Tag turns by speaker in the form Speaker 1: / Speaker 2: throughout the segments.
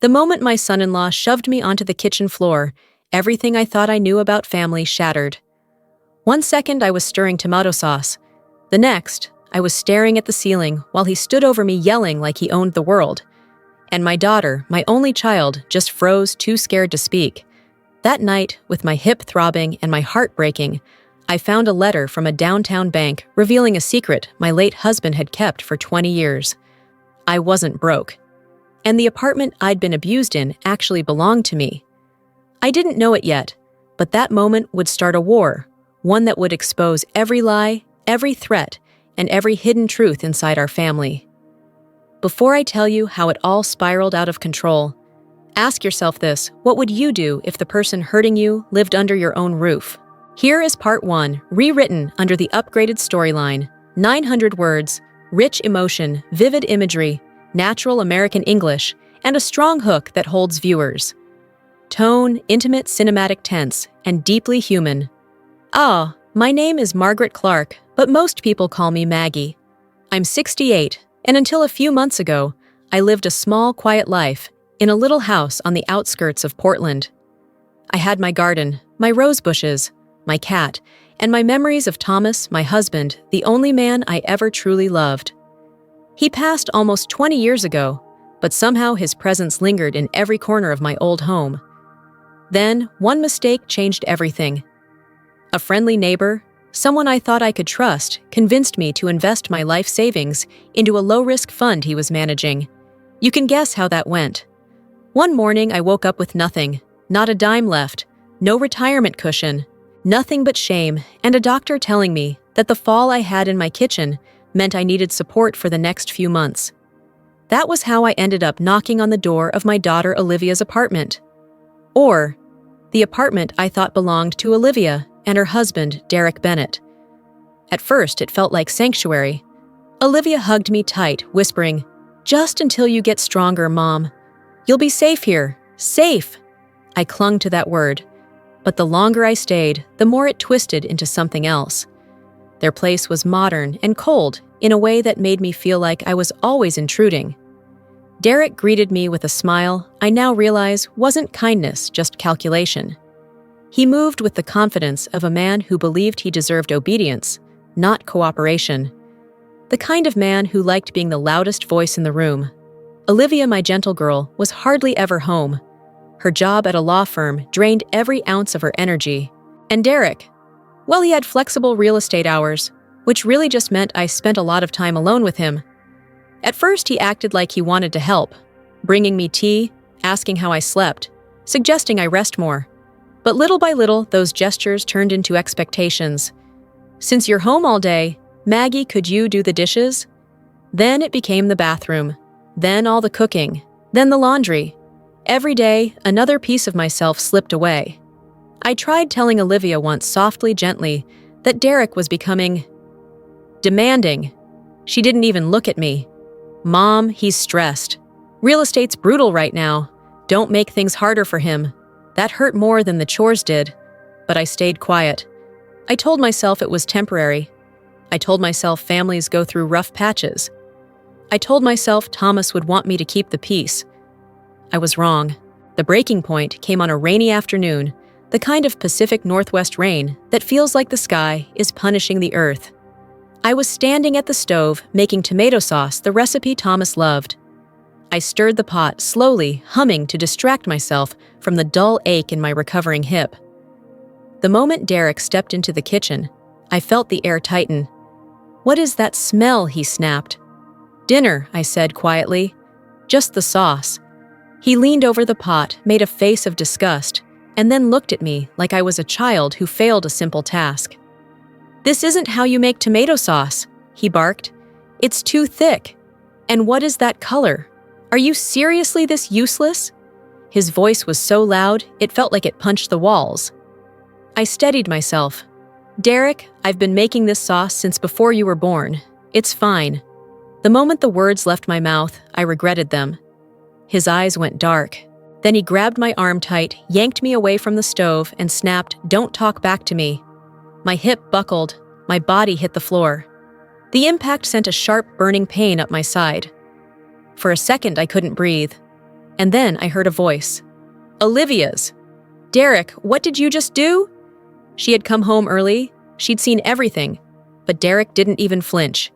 Speaker 1: The moment my son-in-law shoved me onto the kitchen floor, everything I thought I knew about family shattered. One second I was stirring tomato sauce. The next, I was staring at the ceiling while he stood over me yelling like he owned the world. And my daughter, my only child, just froze, too scared to speak. That night, with my hip throbbing and my heart breaking, I found a letter from a downtown bank revealing a secret my late husband had kept for 20 years. I wasn't broke. And the apartment I'd been abused in actually belonged to me. I didn't know it yet, but that moment would start a war, one that would expose every lie, every threat, and every hidden truth inside our family. Before I tell you how it all spiraled out of control, ask yourself this: what would you do if the person hurting you lived under your own roof? Here is part 1, rewritten under the upgraded storyline. 900 words, rich emotion, vivid imagery, natural American English, and a strong hook that holds viewers. Tone, intimate cinematic tense, and deeply human. My name is Margaret Clark, but most people call me Maggie. I'm 68, and until a few months ago, I lived a small, quiet life in a little house on the outskirts of Portland. I had my garden, my rose bushes, my cat, and my memories of Thomas, my husband, the only man I ever truly loved. He passed almost 20 years ago, but somehow his presence lingered in every corner of my old home. Then, one mistake changed everything. A friendly neighbor, someone I thought I could trust, convinced me to invest my life savings into a low-risk fund he was managing. You can guess how that went. One morning I woke up with nothing, not a dime left, no retirement cushion, nothing but shame, and a doctor telling me that the fall I had in my kitchen meant I needed support for the next few months. That was how I ended up knocking on the door of my daughter Olivia's apartment. Or, the apartment I thought belonged to Olivia and her husband, Derek Bennett. At first, it felt like sanctuary. Olivia hugged me tight, whispering, "Just until you get stronger, Mom. You'll be safe here. Safe." I clung to that word. But the longer I stayed, the more it twisted into something else. Their place was modern and cold in a way that made me feel like I was always intruding. Derek greeted me with a smile I now realize wasn't kindness, just calculation. He moved with the confidence of a man who believed he deserved obedience, not cooperation. The kind of man who liked being the loudest voice in the room. Olivia, my gentle girl, was hardly ever home. Her job at a law firm drained every ounce of her energy. And Derek, well, he had flexible real estate hours, which really just meant I spent a lot of time alone with him. At first, he acted like he wanted to help, bringing me tea, asking how I slept, suggesting I rest more. But little by little, those gestures turned into expectations. "Since you're home all day, Maggie, could you do the dishes?" Then it became the bathroom, then all the cooking, then the laundry. Every day, another piece of myself slipped away. I tried telling Olivia once softly, gently, that Derek was becoming demanding. She didn't even look at me. "Mom, he's stressed. Real estate's brutal right now. Don't make things harder for him." That hurt more than the chores did, but I stayed quiet. I told myself it was temporary. I told myself families go through rough patches. I told myself Thomas would want me to keep the peace. I was wrong. The breaking point came on a rainy afternoon, the kind of Pacific Northwest rain that feels like the sky is punishing the earth. I was standing at the stove making tomato sauce, the recipe Thomas loved. I stirred the pot slowly, humming to distract myself from the dull ache in my recovering hip. The moment Derek stepped into the kitchen, I felt the air tighten. "What is that smell?" he snapped. "Dinner," I said quietly. "Just the sauce." He leaned over the pot, made a face of disgust, and then looked at me like I was a child who failed a simple task. "This isn't how you make tomato sauce," he barked. "It's too thick. And what is that color? Are you seriously this useless?" His voice was so loud, it felt like it punched the walls. I steadied myself. "Derek, I've been making this sauce since before you were born. It's fine." The moment the words left my mouth, I regretted them. His eyes went dark. Then he grabbed my arm tight, yanked me away from the stove, and snapped, "Don't talk back to me." My hip buckled. My body hit the floor. The impact sent a sharp, burning pain up my side. For a second, I couldn't breathe. And then I heard a voice. Olivia's. Derek, what did you just do? She had come home early. She'd seen everything. But Derek didn't even flinch.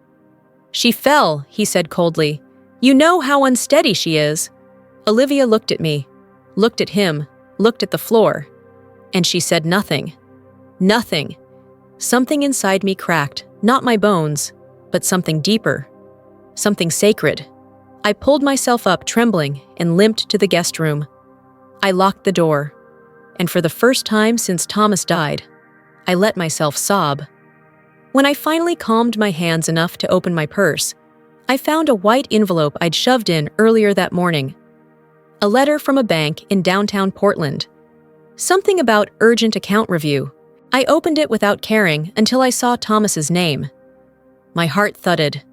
Speaker 1: She fell, he said coldly. You know how unsteady she is. Olivia looked at me, looked at him, looked at the floor. And she said nothing. Nothing. Something inside me cracked, not my bones, but something deeper. Something sacred. I pulled myself up trembling and limped to the guest room. I locked the door. And for the first time since Thomas died, I let myself sob. When I finally calmed my hands enough to open my purse, I found a white envelope I'd shoved in earlier that morning. A letter from a bank in downtown Portland. Something about urgent account review. I opened it without caring until I saw Thomas's name. My heart thudded.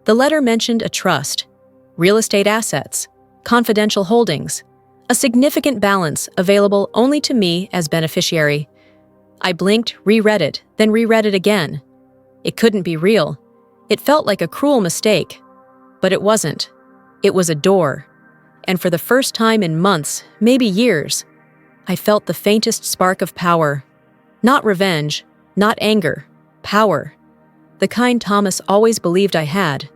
Speaker 1: The letter mentioned a trust, real estate assets, confidential holdings, a significant balance available only to me as beneficiary. I blinked, reread it, then reread it again. It couldn't be real. It felt like a cruel mistake. But it wasn't. It was a door. And for the first time in months, maybe years, I felt the faintest spark of power. Not revenge, not anger, power. The kind Thomas always believed I had.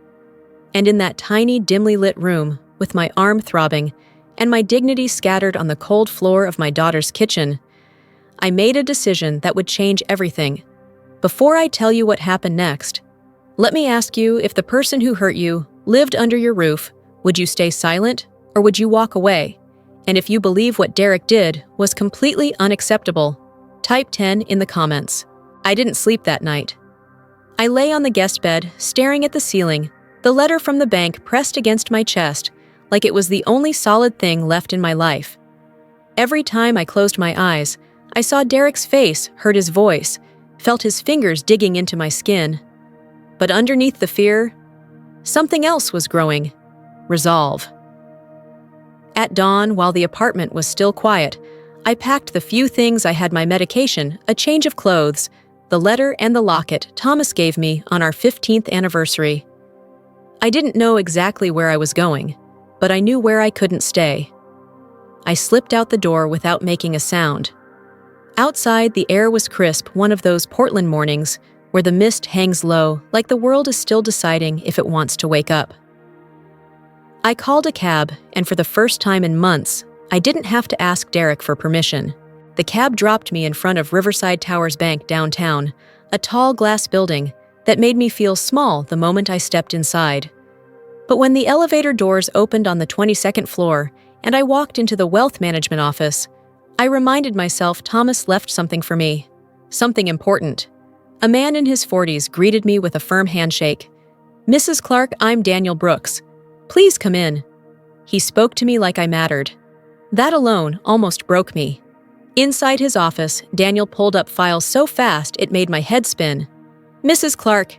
Speaker 1: And in that tiny, dimly lit room, with my arm throbbing and my dignity scattered on the cold floor of my daughter's kitchen, I made a decision that would change everything. Before I tell you what happened next, let me ask you, if the person who hurt you lived under your roof, would you stay silent or would you walk away? And if you believe what Derek did was completely unacceptable, type 10 in the comments. I didn't sleep that night. I lay on the guest bed, staring at the ceiling, the letter from the bank pressed against my chest, like it was the only solid thing left in my life. Every time I closed my eyes, I saw Derek's face, heard his voice, felt his fingers digging into my skin. But underneath the fear, something else was growing. Resolve. At dawn, while the apartment was still quiet, I packed the few things I had: my medication, a change of clothes, the letter and the locket Thomas gave me on our 15th anniversary. I didn't know exactly where I was going, but I knew where I couldn't stay. I slipped out the door without making a sound. Outside, the air was crisp, one of those Portland mornings where the mist hangs low, like the world is still deciding if it wants to wake up. I called a cab, and for the first time in months, I didn't have to ask Derek for permission. The cab dropped me in front of Riverside Towers Bank downtown, a tall glass building that made me feel small the moment I stepped inside. But when the elevator doors opened on the 22nd floor and I walked into the wealth management office, I reminded myself Thomas left something for me, something important. A man in his 40s greeted me with a firm handshake. "Mrs. Clark, I'm Daniel Brooks. Please come in." He spoke to me like I mattered. That alone almost broke me. Inside his office, Daniel pulled up files so fast it made my head spin. "Mrs. Clark,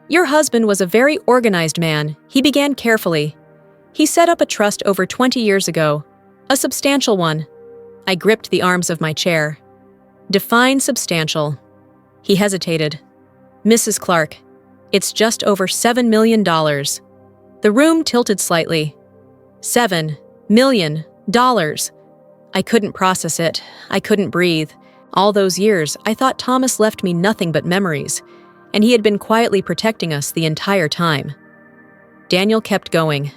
Speaker 1: your husband was a very organized man," he began carefully. "He set up a trust over 20 years ago, a substantial one." I gripped the arms of my chair. "Define substantial." He hesitated. "Mrs. Clark, it's just over $7 million. The room tilted slightly. $7 million. I couldn't process it. I couldn't breathe. All those years, I thought Thomas left me nothing but memories, and he had been quietly protecting us the entire time. Daniel kept going.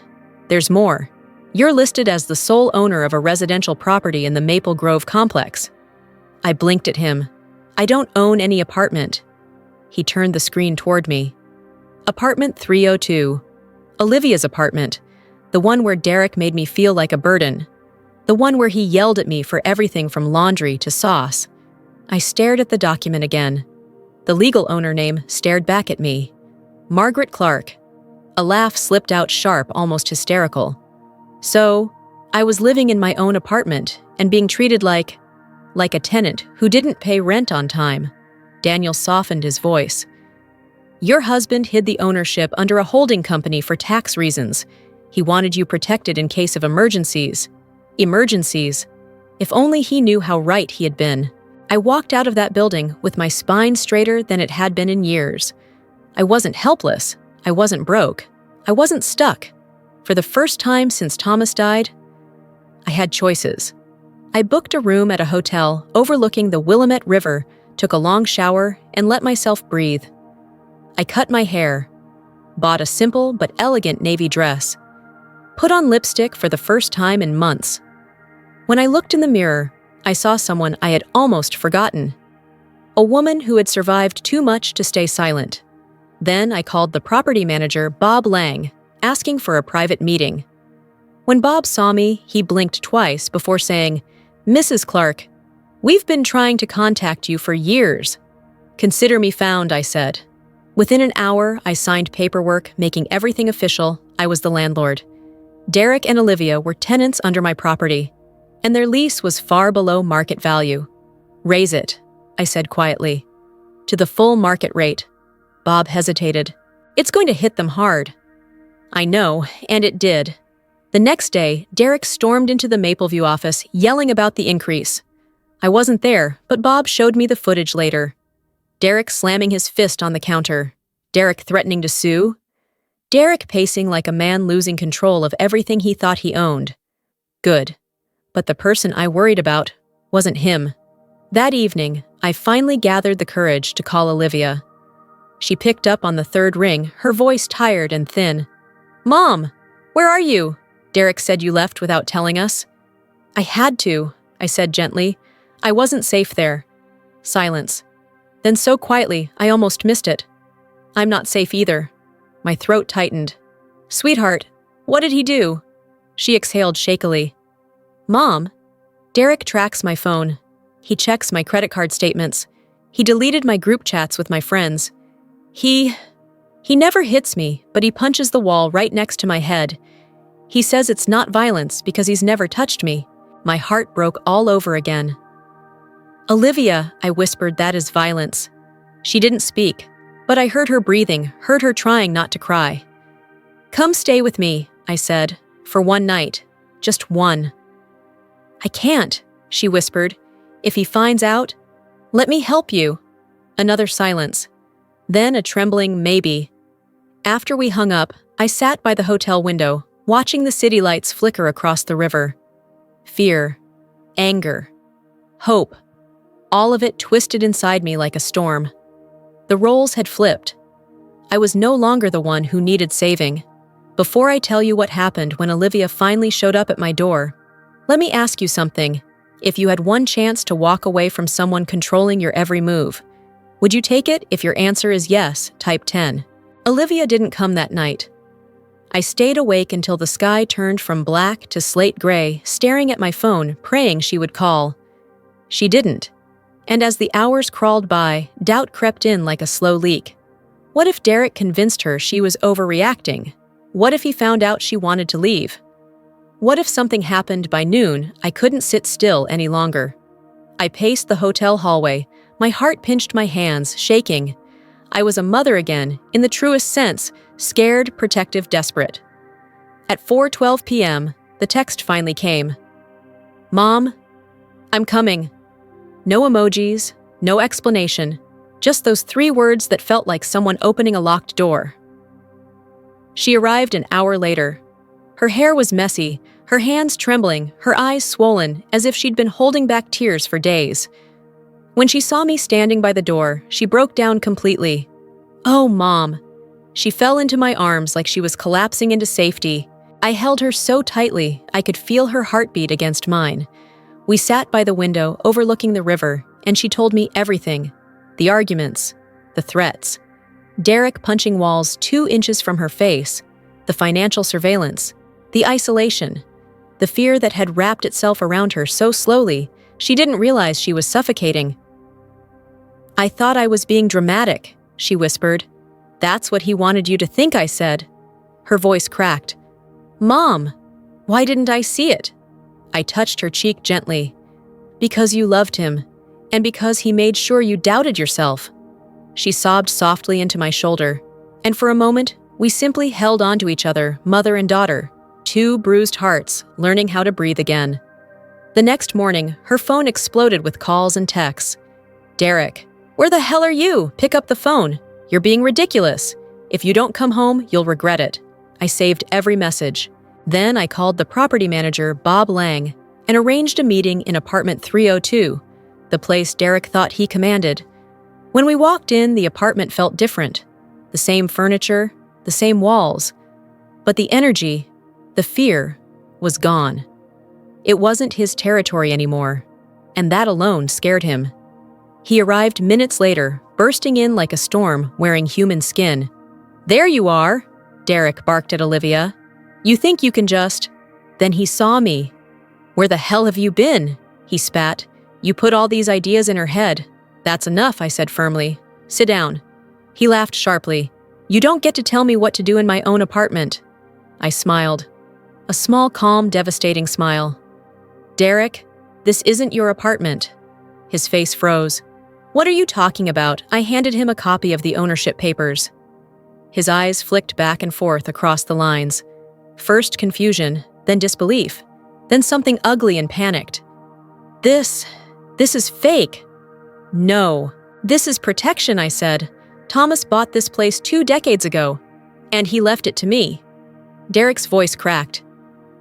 Speaker 1: "There's more. You're listed as the sole owner of a residential property in the Maple Grove complex." I blinked at him. "I don't own any apartment." He turned the screen toward me. "Apartment 302. Olivia's apartment. The one where Derek made me feel like a burden. The one where he yelled at me for everything from laundry to sauce." I stared at the document again. The legal owner name stared back at me. Margaret Clark. A laugh slipped out sharp, almost hysterical. So, I was living in my own apartment and being treated like a tenant who didn't pay rent on time. Daniel softened his voice. "Your husband hid the ownership under a holding company for tax reasons. He wanted you protected in case of emergencies. Emergencies. If only he knew how right he had been." I walked out of that building with my spine straighter than it had been in years. I wasn't helpless. I wasn't broke. I wasn't stuck. For the first time since Thomas died, I had choices. I booked a room at a hotel overlooking the Willamette River, took a long shower, and let myself breathe. I cut my hair, bought a simple but elegant navy dress, put on lipstick for the first time in months. When I looked in the mirror, I saw someone I had almost forgotten. A woman who had survived too much to stay silent. Then I called the property manager, Bob Lang, asking for a private meeting. When Bob saw me, he blinked twice before saying, "Mrs. Clark, we've been trying to contact you for years." "Consider me found," I said. Within an hour, I signed paperwork, making everything official. I was the landlord. Derek and Olivia were tenants under my property, and their lease was far below market value. "Raise it," I said quietly, "to the full market rate." Bob hesitated. "It's going to hit them hard." I know, and it did. The next day, Derek stormed into the Mapleview office, yelling about the increase. I wasn't there, but Bob showed me the footage later. Derek slamming his fist on the counter. Derek threatening to sue. Derek pacing like a man losing control of everything he thought he owned. Good. But the person I worried about wasn't him. That evening, I finally gathered the courage to call Olivia. She picked up on the third ring, her voice tired and thin. "Mom, where are you?" Derek said you left without telling us. "I had to," I said gently. "I wasn't safe there." Silence. Then so quietly, I almost missed it. "I'm not safe either." My throat tightened. "Sweetheart, what did he do?" She exhaled shakily. "Mom?" Derek tracks my phone. He checks my credit card statements. He deleted my group chats with my friends. He never hits me, but he punches the wall right next to my head. He says it's not violence because he's never touched me. My heart broke all over again. "Olivia," I whispered, "that is violence." She didn't speak, but I heard her breathing, heard her trying not to cry. "Come stay with me," I said, "for one night. Just one." "I can't," she whispered. "If he finds out, let me help you." Another silence. Then a trembling maybe. After we hung up, I sat by the hotel window, watching the city lights flicker across the river. Fear, anger, hope, all of it twisted inside me like a storm. The roles had flipped. I was no longer the one who needed saving. Before I tell you what happened when Olivia finally showed up at my door, let me ask you something. If you had one chance to walk away from someone controlling your every move, would you take it? If your answer is yes, type 10. Olivia didn't come that night. I stayed awake until the sky turned from black to slate gray, staring at my phone, praying she would call. She didn't. And as the hours crawled by, doubt crept in like a slow leak. What if Derek convinced her she was overreacting? What if he found out she wanted to leave? What if something happened by noon? I couldn't sit still any longer. I paced the hotel hallway. My heart pinched my hands, shaking. I was a mother again, in the truest sense, scared, protective, desperate. At 4:12 p.m., the text finally came. "Mom, I'm coming." No emojis, no explanation, just those 3 words that felt like someone opening a locked door. She arrived an hour later. Her hair was messy, her hands trembling, her eyes swollen, as if she'd been holding back tears for days. When she saw me standing by the door, she broke down completely. "Oh, Mom." She fell into my arms like she was collapsing into safety. I held her so tightly, I could feel her heartbeat against mine. We sat by the window overlooking the river, and she told me everything. The arguments, the threats. Derek punching walls 2 inches from her face, the financial surveillance, the isolation, the fear that had wrapped itself around her so slowly, she didn't realize she was suffocating. "I thought I was being dramatic," she whispered. "That's what he wanted you to think," I said. Her voice cracked. "Mom, why didn't I see it?" I touched her cheek gently. "Because you loved him, and because he made sure you doubted yourself." She sobbed softly into my shoulder, and for a moment, we simply held on to each other, mother and daughter, 2 bruised hearts, learning how to breathe again. The next morning, her phone exploded with calls and texts. "Derek, where the hell are you? Pick up the phone. You're being ridiculous. If you don't come home, you'll regret it." I saved every message. Then I called the property manager, Bob Lang, and arranged a meeting in apartment 302, the place Derek thought he commanded. When we walked in, the apartment felt different. The same furniture, the same walls. But the energy, the fear, was gone. It wasn't his territory anymore, and that alone scared him. He arrived minutes later, bursting in like a storm, wearing human skin. "There you are," Derek barked at Olivia. "You think you can just—" Then he saw me. "Where the hell have you been?" he spat. "You put all these ideas in her head." "That's enough," I said firmly. "Sit down." He laughed sharply. "You don't get to tell me what to do in my own apartment." I smiled. A small, calm, devastating smile. "Derek, this isn't your apartment." His face froze. "What are you talking about?" I handed him a copy of the ownership papers. His eyes flicked back and forth across the lines. First confusion, then disbelief, then something ugly and panicked. This is fake." "No, this is protection," I said. "Thomas bought this place 2 decades ago, and he left it to me." Derek's voice cracked.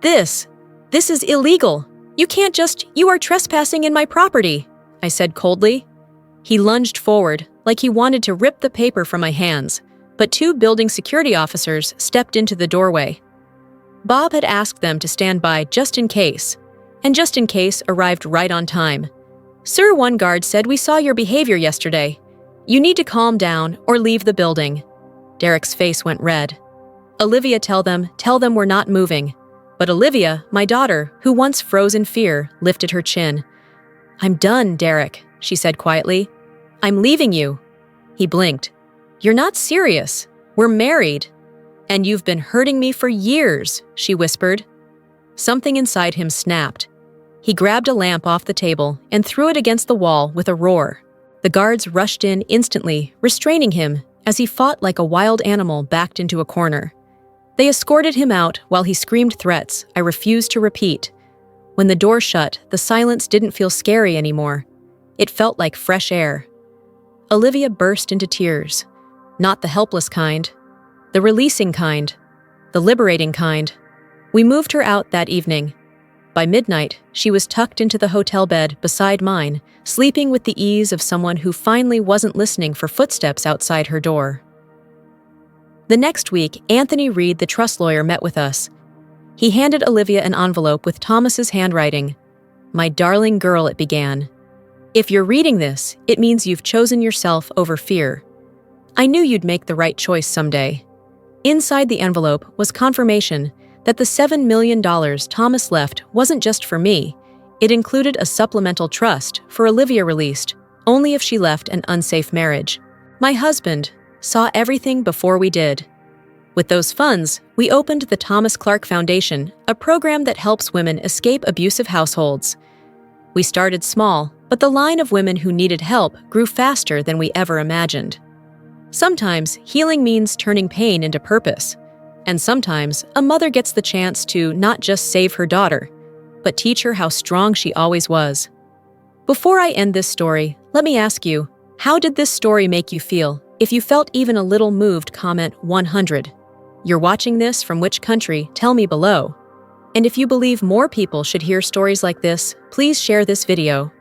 Speaker 1: This is illegal. You are trespassing in my property," I said coldly. He lunged forward, like he wanted to rip the paper from my hands, but 2 building security officers stepped into the doorway. Bob had asked them to stand by just in case, and just in case arrived right on time. "Sir," one guard said, "we saw your behavior yesterday. You need to calm down or leave the building." Derek's face went red. "Olivia, tell them we're not moving." But Olivia, my daughter, who once froze in fear, lifted her chin. "I'm done, Derek," she said quietly. "I'm leaving you." He blinked. "You're not serious. We're married." "And you've been hurting me for years," she whispered. Something inside him snapped. He grabbed a lamp off the table and threw it against the wall with a roar. The guards rushed in instantly, restraining him as he fought like a wild animal backed into a corner. They escorted him out while he screamed threats I refused to repeat. When the door shut, the silence didn't feel scary anymore. It felt like fresh air. Olivia burst into tears. Not the helpless kind. The releasing kind. The liberating kind. We moved her out that evening. By midnight, she was tucked into the hotel bed beside mine, sleeping with the ease of someone who finally wasn't listening for footsteps outside her door. The next week, Anthony Reed, the trust lawyer, met with us. He handed Olivia an envelope with Thomas's handwriting. "My darling girl," it began. "If you're reading this, it means you've chosen yourself over fear. I knew you'd make the right choice someday." Inside the envelope was confirmation that the $7 million Thomas left wasn't just for me. It included a supplemental trust for Olivia released only if she left an unsafe marriage. My husband saw everything before we did. With those funds, we opened the Thomas Clark Foundation, a program that helps women escape abusive households. We started small, but the line of women who needed help grew faster than we ever imagined. Sometimes healing means turning pain into purpose, and sometimes a mother gets the chance to not just save her daughter, but teach her how strong she always was. Before I end this story, let me ask you, how did this story make you feel? If you felt even a little moved, comment 100. You're watching this from which country? Tell me below. And if you believe more people should hear stories like this, please share this video